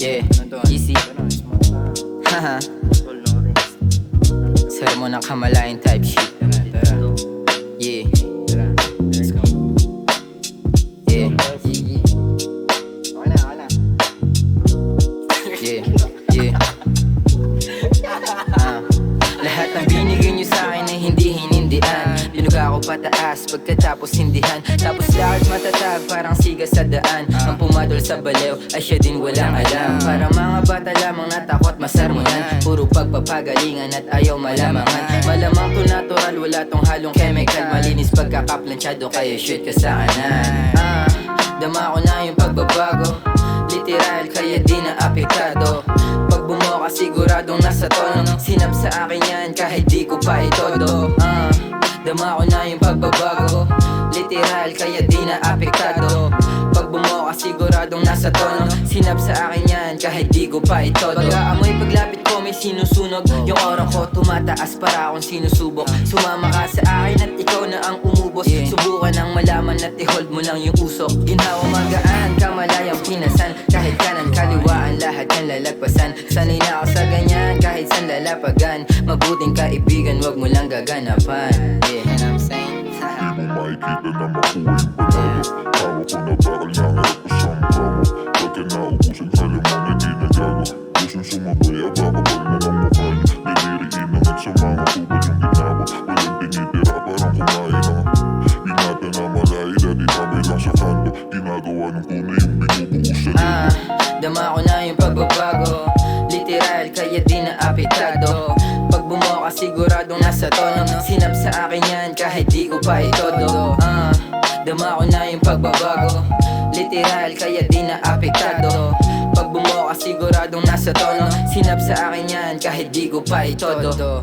Yeah, easy. Haha. Sermon ng kamalayan type shit. Yeah. Yeah. Yeah. Yeah. Lahat ng binigay nyo sa akin ay hindi hinindian. Pinuga ko pataas pagkatapos hindihan. Tapos lahat matatag parang siga sa daan. Ang pumadol sa balew ay siya din walang alam. Para mga bata lamang natakot masarmunan. Puro pagpapagalingan at ayaw malamangan. Malamang to natural, wala tong halong chemical. Malinis pagkakaplansyado kaya shoot ka sa kanan. Dama ko na yung pagbabago, literal kaya di na apektado. Pag bumuka siguradong nasa tono. Sinap sa akin yan kahit di ko pa itodo. Dama ko na yung pagbabago, literal kaya di na apektado. Pag bumuka siguradong nasa tono. Sinap sa akin yan kahit di ko pa itodo. Pag-aamoy paglapit ko may sinusunog. Yung aura ko tumataas para akong sinusubok. Sumama ka sa akin at ikaw na ang umubos. Subukan ang malaman at i-hold mo lang yung usok. Ginhawa magaan, kamalayang pinasan. Kahit kanan kaliwaan lahat yan lalagpasan. Sanay na ako sa ganyan kahit saan lalapagan. Mabuting kaibigan wag mo lang gaganapan. Yeah, and I'm saying Di mo makikita na makuha yung panalo. Tawa ko na bakal na harap ko sa mukha mo. Pagka naubusan sa lamang na di nagago. Gustong sumabay abakabal na ng mukha niyo. Niliriin at sa mga kubad yung ginaba. Walang tinitira parang kumain na. Binata na malay dati kami lang sa kanto. Ginagawa ng tunay yung binubuhos sa libo. Dama ko na yung pagbabago, literal kaya di na apektado. Pag bumuka siguradong nasa tono. Sinap sa akin yan kahit di ko pa itodo. Dama ko na yung pagbabago, literal kaya di na apektado. Pag bumuka siguradong nasa tono. Sinap sa akin yan kahit di ko pa itodo.